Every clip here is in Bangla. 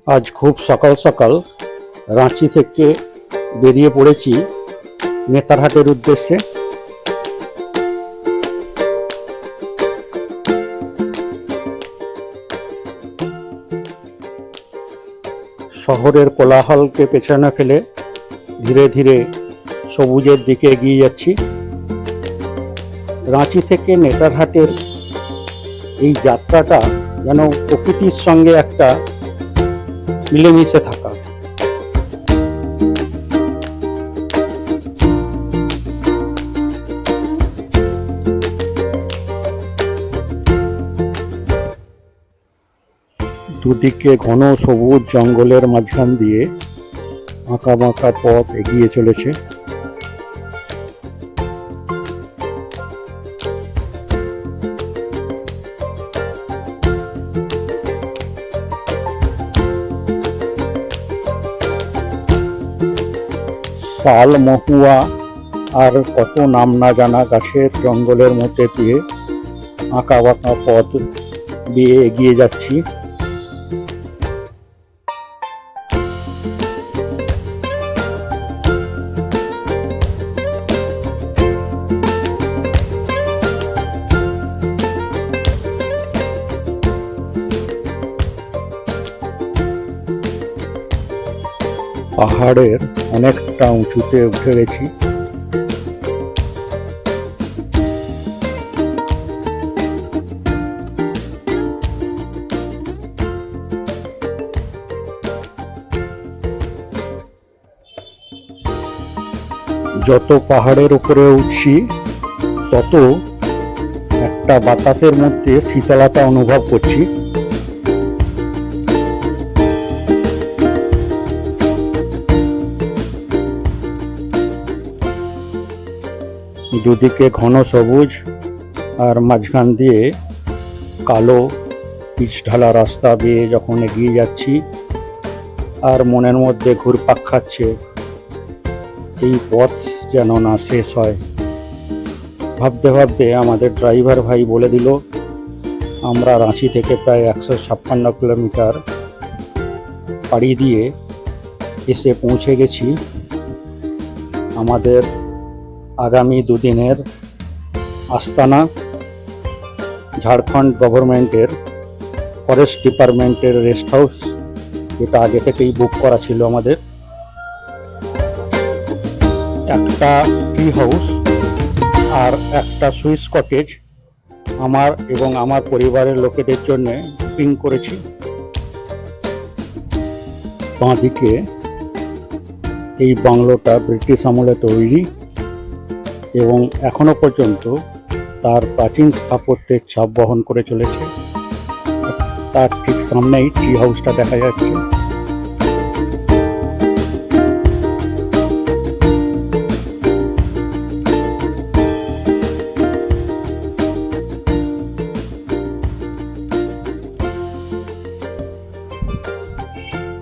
আজ খুব সকাল সকাল রাঁচি থেকে বেরিয়ে পড়েছি নেতারহাটের উদ্দেশ্যে। শহরের কোলাহলকে পেছনে ফেলে ধীরে ধীরে সবুজের দিকে এগিয়ে যাচ্ছি। রাঁচি থেকে নেতারহাটের এই যাত্রাটা যেন প্রকৃতির সঙ্গে একটা মিলেমিশে থাকা। দুদিকে ঘন সবুজ জঙ্গলের মাঝখান দিয়ে আঁকা বাঁকা পথ এগিয়ে চলেছে। শাল, মহুয়া আর কত নাম না জানা গাছের জঙ্গলের মধ্যে দিয়ে আঁকা বাঁকা পথ দিয়ে এগিয়ে যাচ্ছি। পাহাড়ের অনেকটা উঁচুতে উঠে গেছি। যত পাহাড়ের উপরে উঠছি তত একটা বাতাসের মধ্যে শীতলতা অনুভব করছি। দুদিকে ঘন সবুজ আর মাঝখান দিয়ে কালো পিচ ঢালা রাস্তা বেয়ে যখন এগিয়ে যাচ্ছি আর মনের মধ্যে ঘুরপাক খাচ্ছে এই পথ যেন না শেষ হয়। ভাবতে ভাবতে আমাদের ড্রাইভার ভাই বলে দিল আমরা রাঁচি থেকে প্রায় 156 কিলোমিটার পাড়ি দিয়ে এসে পৌঁছে গেছি আমাদের আগামী দুদিনের আস্তানা, ঝাড়খণ্ড গভর্নমেন্টের ফরেস্ট ডিপার্টমেন্টের রেস্ট হাউস, যেটা আগে থেকেই বুক করা ছিল আমাদের। একটা ট্রি হাউস আর একটা সুইস কটেজ আমার এবং আমার পরিবারের লোকেদের জন্য বুকিং করেছি। বাঁদিকে এই বাংলোটা ব্রিটিশ আমলে তৈরি এবং এখনো পর্যন্ত তার প্রাচীন স্থাপত্যের ছাপ বহন করে চলেছে। তার ঠিক সামনেই ট্রি হাউসটা দেখা যাচ্ছে।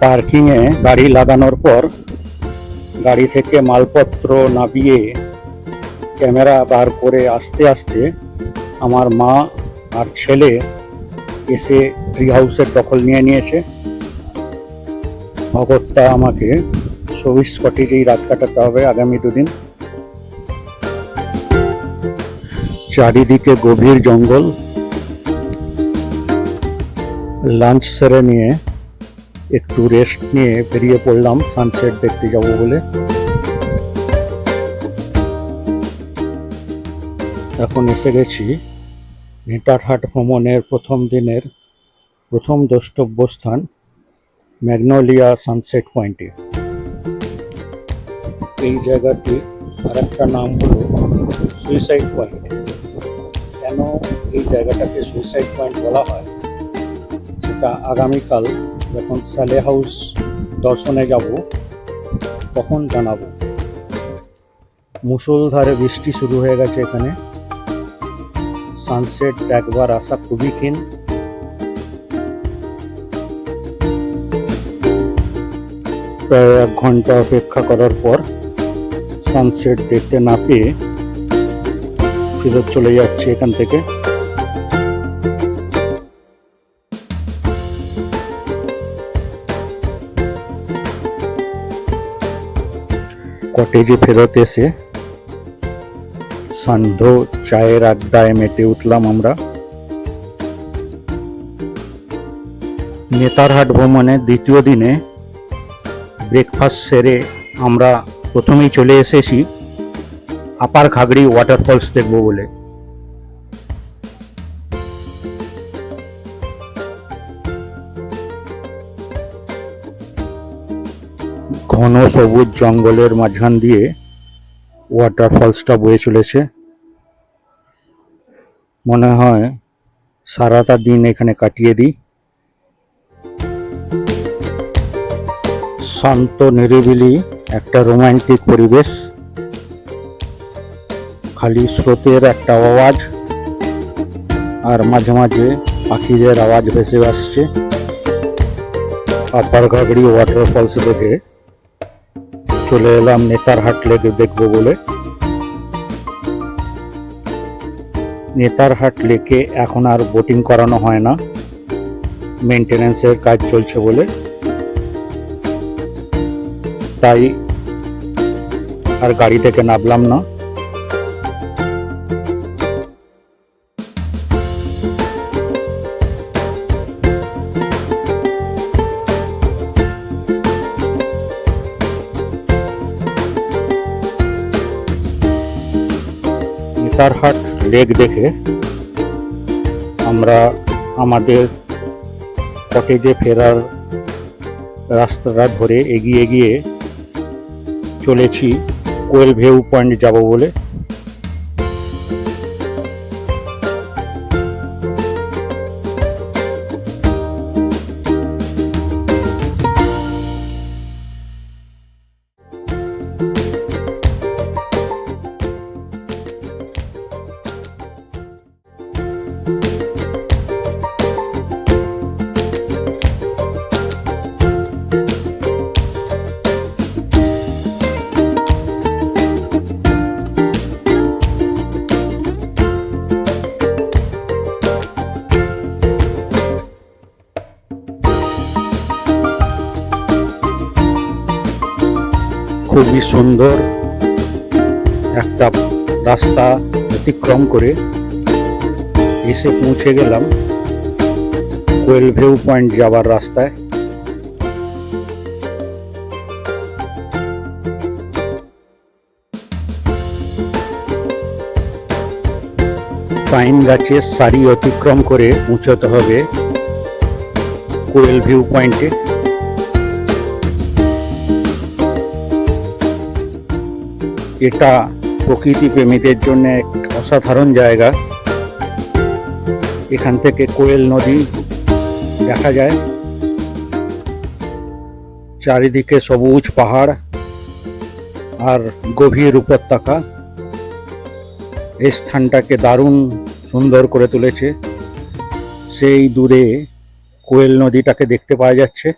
পার্কিংয়ে গাড়ি লাগানোর পর গাড়ি থেকে মালপত্র নামিয়ে ক্যামেরা বার করে আস্তে আস্তে আমার মা আর ছেলে এসে ট্রি হাউসের দখল নিয়ে নিয়েছে। অগত্যা আমাকে সুইস কটেজেই রাত কাটাতে হবে আগামী দুদিন। চারিদিকে গভীর জঙ্গল। লাঞ্চ সেরে নিয়ে একটু রেস্ট নিয়ে বেরিয়ে পড়লাম সানসেট দেখতে যাব বলে। এখন এসে গেছি নেতারহাট ভ্রমণের প্রথম দিনের প্রথম দ্রষ্টব্যস্থান ম্যাগনোলিয়া সানসেট পয়েন্টে। এই জায়গাটি আর একটা নাম হলো সুইসাইড পয়েন্ট। কেন এই জায়গাটাকে সুইসাইড পয়েন্ট বলা হয় সেটা আগামীকাল যখন সালে হাউস দর্শনে যাব তখন জানাবো। মুষলধারে বৃষ্টি শুরু হয়ে গেছে এখানে। সানসেট দেখবার আশা খুবই ক্ষীণ। প্রায় 1 ঘন্টা অপেক্ষা করার পর সানসেট দেখতে না পেয়ে ফেরত চলে যাচ্ছে এখান থেকে। কটেজে ফেরত এসে সান্ধ্য চায়ের আড্ডায় মেতে উঠলাম আমরা। নেতারহাট ভ্রমণের দ্বিতীয় দিনে ব্রেকফাস্ট সেরে আমরা প্রথমেই চলে এসেছি আপার খাগড়ি ওয়াটারফলস দেখব বলে। ঘন সবুজ জঙ্গলের মাঝখান দিয়ে ওয়াটারফলসটা বয়ে চলেছে। মনে হয় সারাটা দিন এখানে কাটিয়ে দিই। শান্ত নিরিবিলি একটা রোমান্টিক পরিবেশ, খালি স্রোতের একটা আওয়াজ আর মাঝে মাঝে পাখিদের আওয়াজ ভেসে আসছে। আপার খাগড়ি ওয়াটারফলস দেখে চলে এলাম নেতারহাট লেক দেখবো বলে। নেতারহাট লেকে এখন আর বোটিং করানো হয় না, মেনটেন্যান্সের কাজ চলছে বলে, তাই আর গাড়ি থেকে নামলাম না। নেতারহাট লেক দেখে আমরা আমাদের কটেজে ফেরার রাস্তাটা ধরে এগিয়ে গিয়ে চলেছি কোয়েল ভিউ পয়েন্ট যাব বলে। খুবই সুন্দর একটা রাস্তা অতিক্রম করে এসে পৌঁছে গেলাম কোয়েল ভিউ পয়েন্ট যাবার রাস্তায়। পাইন গাছের সারি অতিক্রম করে পৌঁছতে হবে কোয়েল ভিউ পয়েন্টে। এটা প্রকৃতি প্রেমীদের জন্য এক অসাধারণ জায়গা। এখান থেকে কোয়েল নদী দেখা যায়, চারিদিকে সবুজ পাহাড় আর গভীর উপত্যকা এই স্থানটাকে দারুণ সুন্দর করে তুলেছে। সেই দূরে কোয়েল নদীটাকে দেখতে পাওয়া যাচ্ছে।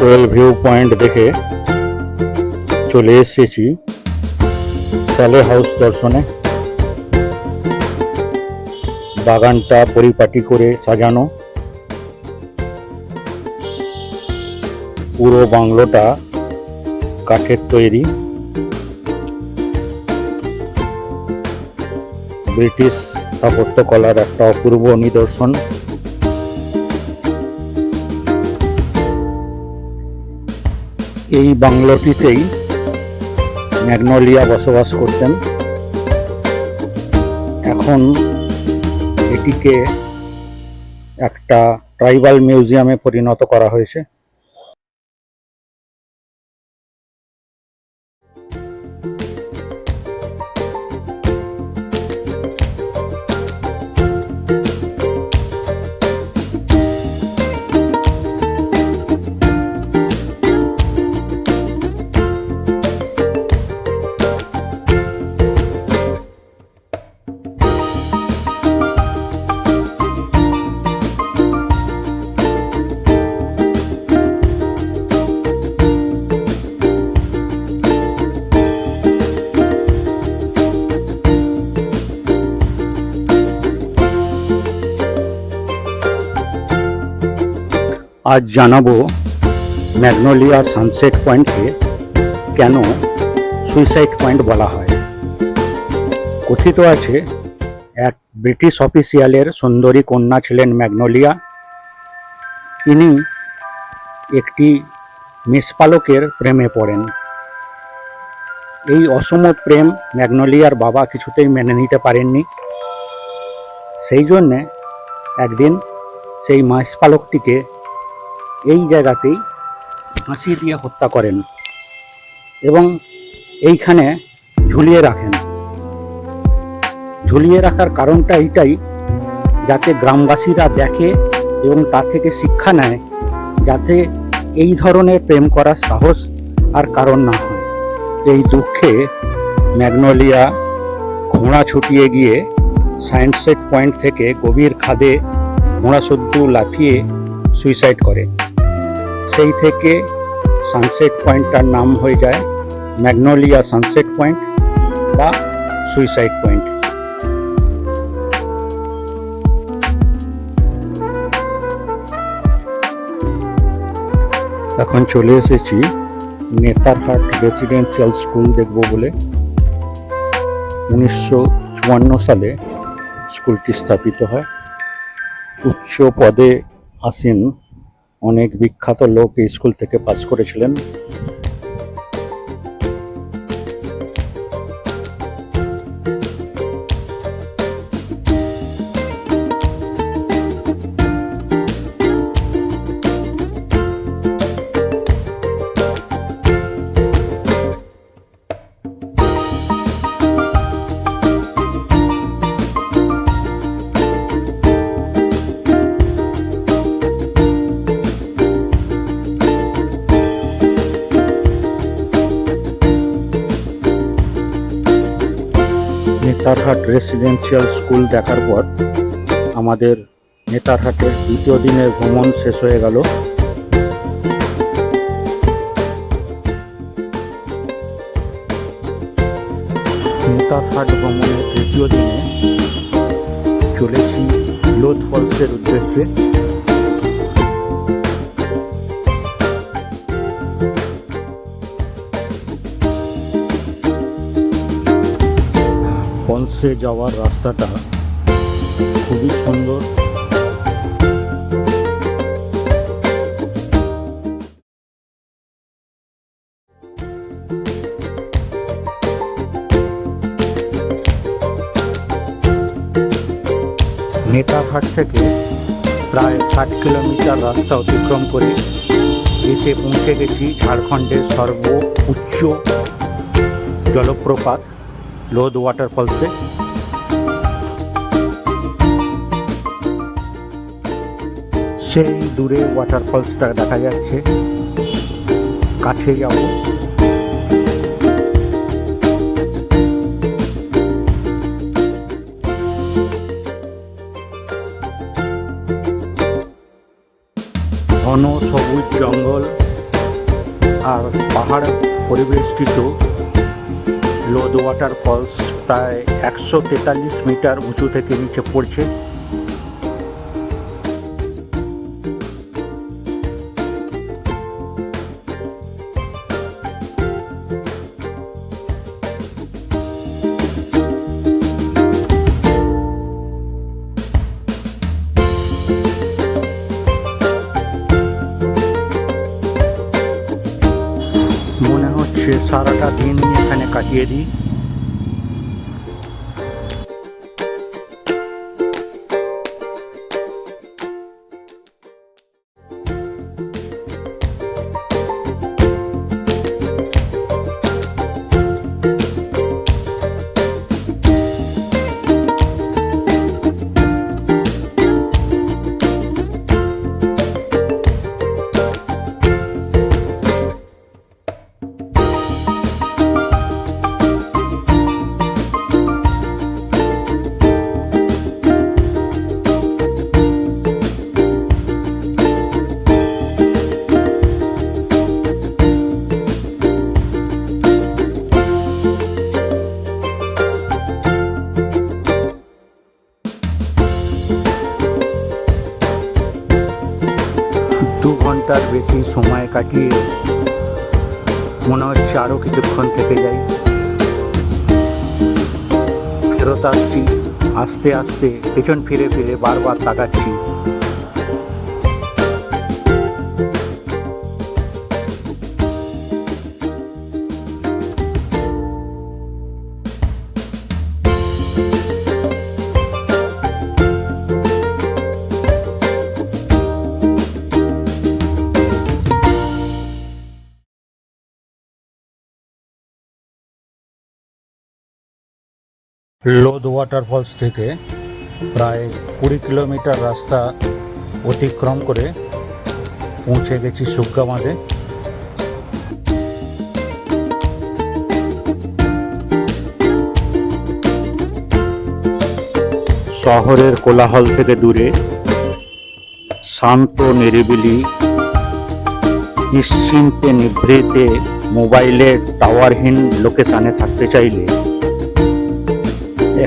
কোয়েল ভিউ পয়েন্ট দেখে চলে এসেছি স্যালে হাউস দর্শনে। বাগানটা পরিপাটি করে সাজানো, পুরো বাংলোটা কাঠের তৈরি। ব্রিটিশ স্থাপত্যকলার একটা অপূর্ব নিদর্শন। এই বাংলোটিতেই ম্যাগনোলিয়া বসবাস করতেন। এখন এটিকে একটা ট্রাইবাল মিউজিয়ামে পরিণত করা হয়েছে। আজ জানাবো ম্যাগনোলিয়া সানসেট পয়েন্টকে কেন সুইসাইড পয়েন্ট বলা হয়। কথিত আছে এক ব্রিটিশ অফিসিয়ালের সুন্দরী কন্যা ছিলেন ম্যাগনোলিয়া। তিনি একটি মেষপালকের প্রেমে পড়েন। এই অসম প্রেম ম্যাগনোলিয়ার বাবা কিছুতেই মেনে নিতে পারেননি। সেই জন্যে একদিন সেই মেষপালকটিকে এই জায়গাতেই ফাঁসি দিয়ে হত্যা করেন এবং এইখানে ঝুলিয়ে রাখেন। ঝুলিয়ে রাখার কারণটা এইটাই, যাতে গ্রামবাসীরা দেখে এবং তা থেকে শিক্ষা নেয়, যাতে এই ধরনের প্রেম করার সাহস আর কারণ না হয়। এই দুঃখে ম্যাগনোলিয়া ঘোড়া ছুটিয়ে গিয়ে সানসেট পয়েন্ট থেকে গভীর খাদে ঘোড়াসুদ্ধু লাফিয়ে সুইসাইড করে। সেই থেকে সানসেট পয়েন্টটার নাম হয়ে যায় ম্যাগনোলিয়া সানসেট পয়েন্ট বা সুইসাইড পয়েন্ট। এখন চলে এসেছি নেতারহাট রেসিডেন্সিয়াল স্কুল দেখব বলে। 1954 সালে স্কুলটি স্থাপিত হয়। উচ্চ পদে আসীন অনেক বিখ্যাত লোক এই স্কুল থেকে পাস করেছিলেন। নেতারহাট রেসিডেন্সিয়াল স্কুল দেখার পর আমাদের নেতারহাটের দ্বিতীয় দিনের ভ্রমণ শেষ হয়ে গেল। নেতারহাট ভ্রমণের তৃতীয় দিনে চলেছি লোধ ফলসের উদ্দেশ্যে। ফলসে যাওয়ার রাস্তাটা খুবই সুন্দর। নেতারহাট থেকে প্রায় 60 কিলোমিটার রাস্তা অতিক্রম করে এসে পৌঁছে গেছি ঝাড়খণ্ডের সর্বোচ্চ জলপ্রপাত লোধ ওয়াটারফলসে। সেই দূরে ওয়াটারফলসটা দেখা যাচ্ছে, কাছে যাব। ঘন সবুজ জঙ্গল আর পাহাড় পরিবেষ্টিত লোধ ওয়াটারফলস প্রায় 143 মিটার উঁচু থেকে নিচে পড়ছে। মনে হচ্ছে সারাটা দিনই এখানে কাটিয়ে দিই। বেশি সময় কাটিয়ে মনে হচ্ছে আরও কিছুক্ষণ থেকে যাই। ফেরত আসছি, আস্তে আস্তে পেছন ফিরে ফিরে বারবার তাকাচ্ছি। লোধ ওয়াটারফলস থেকে প্রায় 20 কিলোমিটার রাস্তা অতিক্রম করে পৌঁছে গেছি সুগ্গা বাঁধে। শহরের কোলাহল থেকে দূরে শান্ত নিরিবিলি নিশ্চিন্তে নিভৃতে মোবাইলের টাওয়ারহীন লোকেশানে থাকতে চাইলে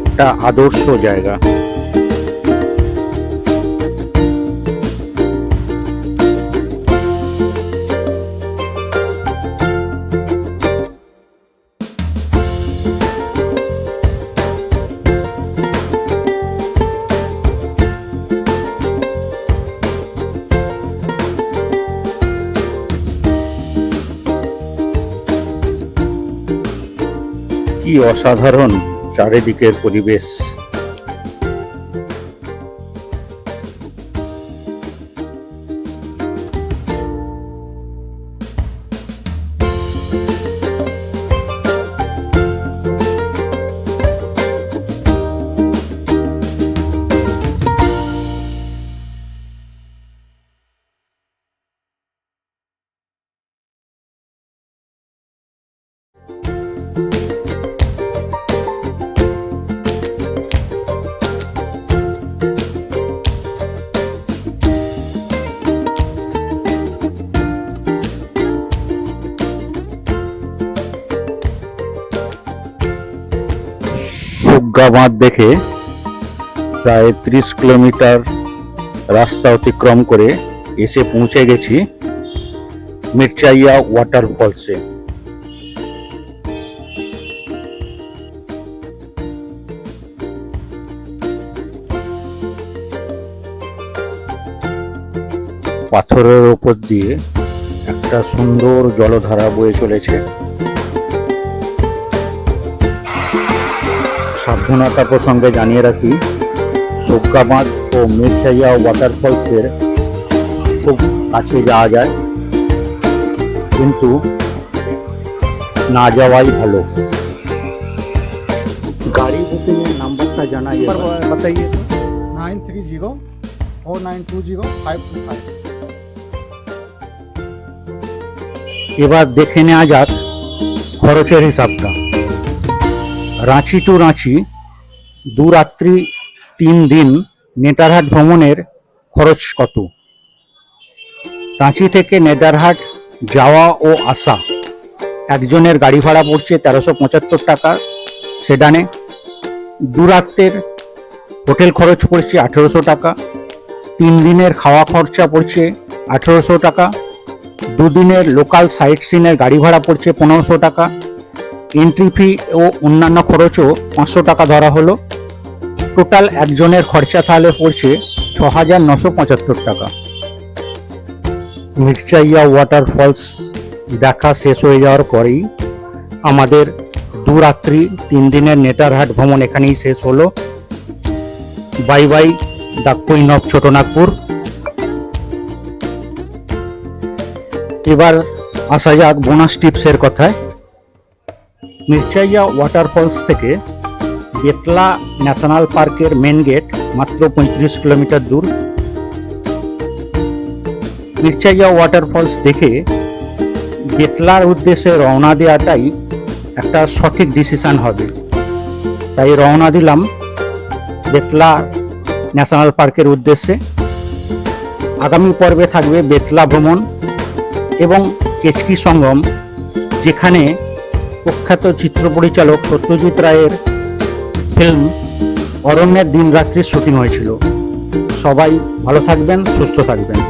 একটা আদর্শ জায়গা। কি অসাধারণ চারিদিকের পরিবেশ। সুগ্গা বাঁধ দেখে প্রায় 30 কিলোমিটার রাস্তা অতিক্রম করে এসে পৌঁছে গেছি মির্চাইয়া ওয়াটারফলসে। পাথরের ওপর দিয়ে একটা সুন্দর জলধারা বয়ে চলেছে। সাবধানতা প্রসঙ্গে জানিয়ে রাখি, সুগ্গা বাঁধ ও মির্চাইয়া ওয়াটারফলসের খুব কাছে যাওয়া যায়, কিন্তু না যাওয়াই ভালো। গাড়ি বুকিংয়ের নাম্বারটা জানাই, বাতাইয়ে। 9304920525। এবার দেখে নেওয়া যাক খরচের হিসাবটা। রাঁচি টু রাঁচি 2 রাত্রি 3 দিন নেতারহাট ভ্রমণের খরচ কত? রাঁচি থেকে নেতারহাট যাওয়া ও আসা একজনের গাড়ি ভাড়া পড়ছে 1375 টাকা সেডানে। 2 রাত্রের হোটেল খরচ পড়ছে 1800 টাকা। 3 দিনের খাওয়া খরচা পড়ছে 1800 টাকা। 2 দিনের লোকাল সাইট সিনের গাড়ি ভাড়া পড়ছে 1500 টাকা। এন্ট্রি ফি ও অন্যান্য খরচও 500 টাকা ধরা হলো। টোটাল একজনের খরচা তাহলে পড়ছে 6975 টাকা। মির্চাইয়া ওয়াটারফলস দেখা শেষ হয়ে যাওয়ার পরেই আমাদের 2 রাত্রি 3 দিনের নেতারহাট ভ্রমণ এখানেই শেষ হলো। Bye bye the queen of Chotanagpur. এবার আসা যাক বোনাস টিপসের কথায়। মির্চাইয়া ওয়াটারফলস থেকে বেতলা ন্যাশনাল পার্কের মেন গেট মাত্র 35 কিলোমিটার দূর। মির্চাইয়া ওয়াটারফলস দেখে বেতলার উদ্দেশ্যে রওনা দেওয়াটাই একটা সঠিক ডিসিশন হবে, তাই রওনা দিলাম বেতলা ন্যাশনাল পার্কের উদ্দেশ্যে। আগামী পর্বে থাকবে বেতলা ভ্রমণ এবং কেচকি সঙ্গম, যেখানে প্রখ্যাত চিত্র পরিচালক সত্যজিৎ রায়ের ফিল্ম অরণ্যের দিন রাত্রির শুটিং হয়েছিল। সবাই ভালো থাকবেন, সুস্থ থাকবেন।